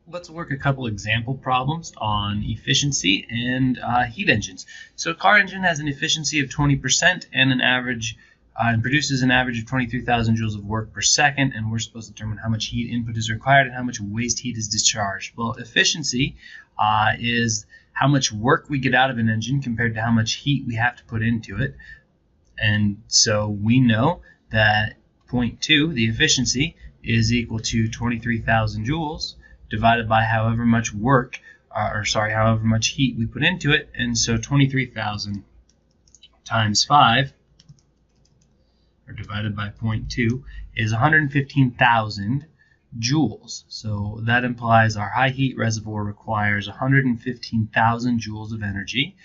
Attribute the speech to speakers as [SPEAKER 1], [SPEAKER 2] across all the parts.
[SPEAKER 1] let's work a couple example problems on efficiency and heat engines. So a car engine has an efficiency of 20% and an average and produces an average of 23,000 joules of work per second, and we're supposed to determine how much heat input is required and how much waste heat is discharged. Well, efficiency is how much work we get out of an engine compared to how much heat we have to put into it. And so we know that point 2, the efficiency, is equal to 23,000 joules divided by however much work, however much heat we put into it. And so 23,000 times 5, or divided by 0.2, is 115,000 joules. So that implies our high heat reservoir requires 115,000 joules of energy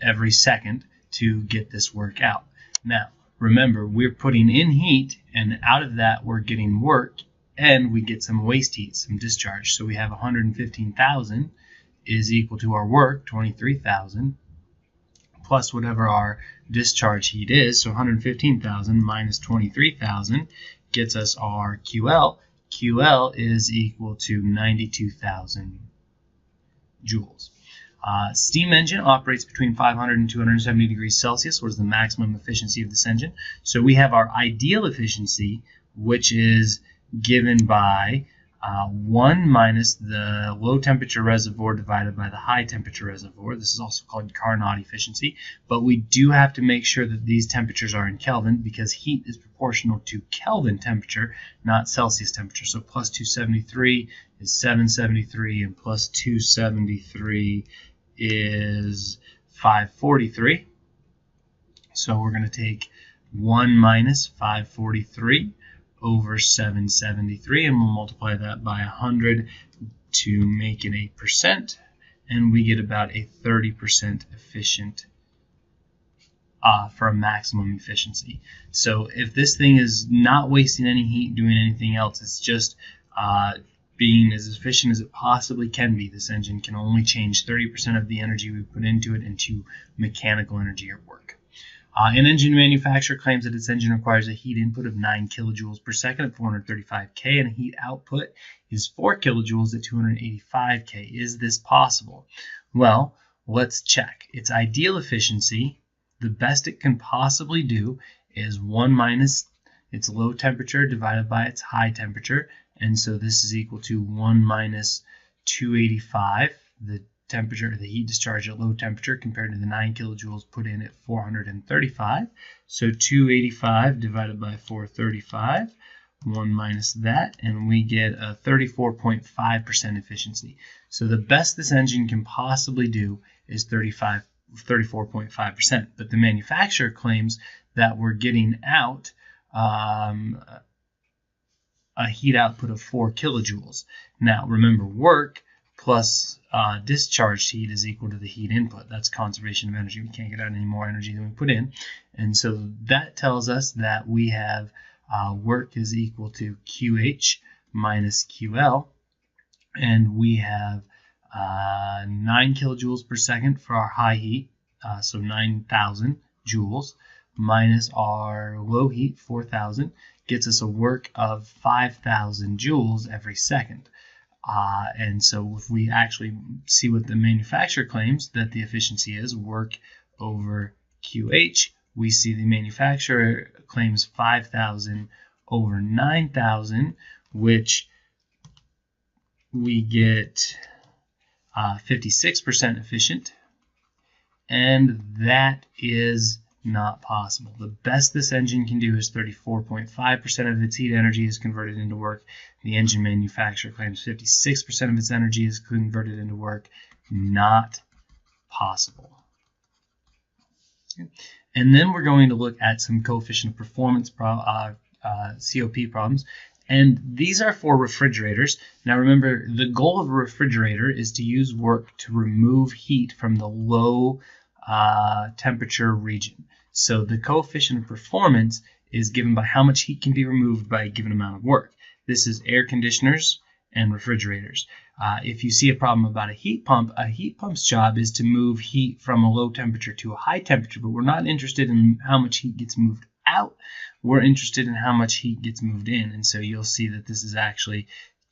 [SPEAKER 1] every second to get this work out. Now, remember, we're putting in heat, and out of that we're getting work, and we get some waste heat, some discharge. So we have 115,000 is equal to our work, 23,000, plus whatever our discharge heat is. So 115,000 minus 23,000 gets us our QL. QL is equal to 92,000 joules. Steam engine operates between 500 and 270 degrees Celsius. What is the maximum efficiency of this engine? So we have our ideal efficiency, which is given by 1 minus the low temperature reservoir divided by the high temperature reservoir. This is also called Carnot efficiency, but we do have to make sure that these temperatures are in Kelvin, because heat is proportional to Kelvin temperature, not Celsius temperature. So plus 273 is 773, and plus 273 is 543. So we're going to take 1 minus 543 over 773, and we'll multiply that by 100 to make it 8%, and we get about a 30% efficient for a maximum efficiency. So if this thing is not wasting any heat doing anything else, it's just being as efficient as it possibly can be, this engine can only change 30% of the energy we put into it into mechanical energy or work. An engine manufacturer claims that its engine requires a heat input of 9 kilojoules per second at 435 K and a heat output is 4 kilojoules at 285 K. Is this possible? Well, let's check. Its ideal efficiency, the best it can possibly do, is 1 minus its low temperature divided by its high temperature. And so this is equal to 1 minus 285, the temperature, the heat discharge at low temperature, compared to the 9 kilojoules put in at 435. So 285 divided by 435, 1 minus that, and we get a 34.5% efficiency. So the best this engine can possibly do is 34.5%, but the manufacturer claims that we're getting out a heat output of 4 kilojoules. Now remember, work plus discharged heat is equal to the heat input. That's conservation of energy. We can't get out any more energy than we put in. And so that tells us that we have work is equal to QH minus QL. And we have 9 kilojoules per second for our high heat, so 9,000 joules, minus our low heat, 4,000, gets us a work of 5,000 joules every second. And so if we actually see what the manufacturer claims that the efficiency is, work over QH, we see the manufacturer claims 5,000 over 9,000, which we get 56% efficient, and that is not possible. The best this engine can do is 34.5% of its heat energy is converted into work. The engine manufacturer claims 56% of its energy is converted into work. Not possible. Okay. And then we're going to look at some coefficient of performance COP problems. And these are for refrigerators. Now remember, the goal of a refrigerator is to use work to remove heat from the low temperature region. So the coefficient of performance is given by how much heat can be removed by a given amount of work. This is air conditioners and refrigerators. If you see a problem about a heat pump's job is to move heat from a low temperature to a high temperature, but we're not interested in how much heat gets moved out. We're interested in how much heat gets moved in. And so you'll see that this is actually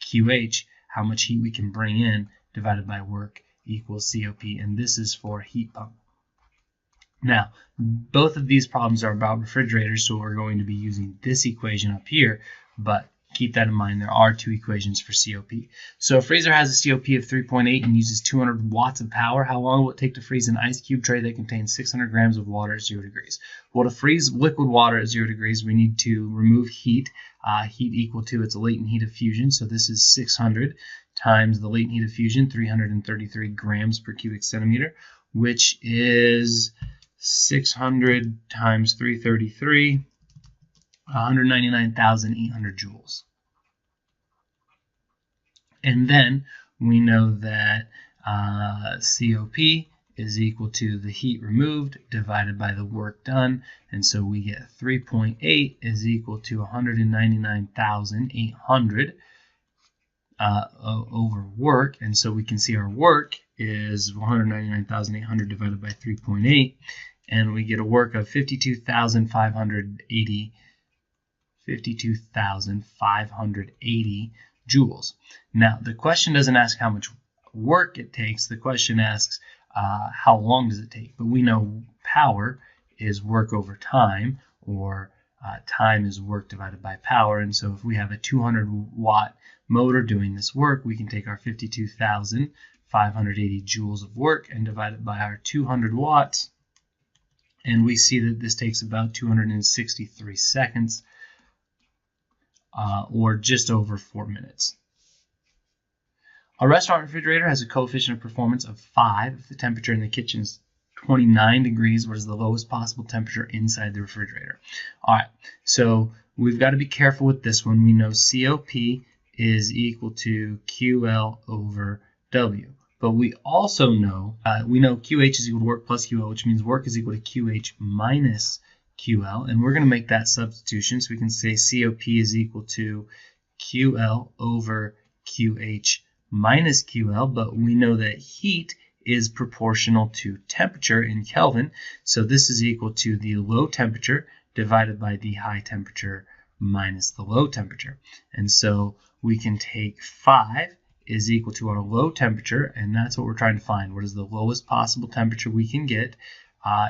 [SPEAKER 1] QH, how much heat we can bring in, divided by work equals COP, and this is for a heat pump. Now, both of these problems are about refrigerators, so we're going to be using this equation up here, but keep that in mind. There are two equations for COP. So a freezer has a COP of 3.8 and uses 200 watts of power. How long will it take to freeze an ice cube tray that contains 600 grams of water at 0 degrees? Well, to freeze liquid water at 0 degrees, we need to remove heat, heat equal to its latent heat of fusion. So this is 600 times the latent heat of fusion, 333 grams per cubic centimeter, which is 600 times 333, 199,800 joules. And then we know that COP is equal to the heat removed divided by the work done. And so we get 3.8 is equal to 199,800 over work. And so we can see our work is 199,800 divided by 3.8. And we get a work of 52,580 joules. Now, the question doesn't ask how much work it takes. The question asks how long does it take. But we know power is work over time, or time is work divided by power. And so if we have a 200-watt motor doing this work, we can take our 52,580 joules of work and divide it by our 200 watts. And we see that this takes about 263 seconds, or just over 4 minutes. A restaurant refrigerator has a coefficient of performance of 5 if the temperature in the kitchen is 29 degrees, what is the lowest possible temperature inside the refrigerator? All right, so we've got to be careful with this one. We know COP is equal to QL over W. But we also know, QH is equal to work plus QL, which means work is equal to QH minus QL. And we're going to make that substitution. So we can say COP is equal to QL over QH minus QL. But we know that heat is proportional to temperature in Kelvin. So this is equal to the low temperature divided by the high temperature minus the low temperature. And so we can take 5 is equal to our low temperature, and that's what we're trying to find. What is the lowest possible temperature we can get?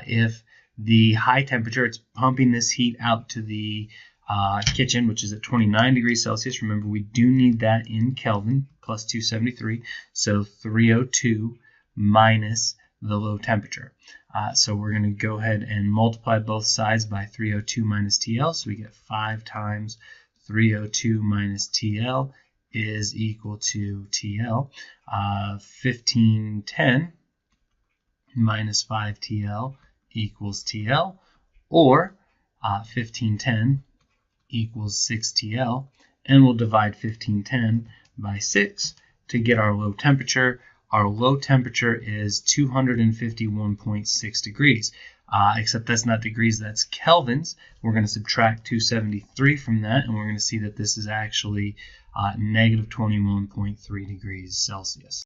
[SPEAKER 1] If the high temperature, it's pumping this heat out to the kitchen, which is at 29 degrees Celsius. Remember, we do need that in Kelvin, plus 273. So 302 minus the low temperature. So we're going to go ahead and multiply both sides by 302 minus TL. So we get 5 times 302 minus TL is equal to TL. 1510 minus 5TL equals TL, or 1510 equals 6TL, and we'll divide 1510 by 6 to get our low temperature. Our low temperature is 251.6 degrees, except that's not degrees, that's kelvins. We're going to subtract 273 from that, and we're going to see that this is actually negative 21.3 degrees Celsius.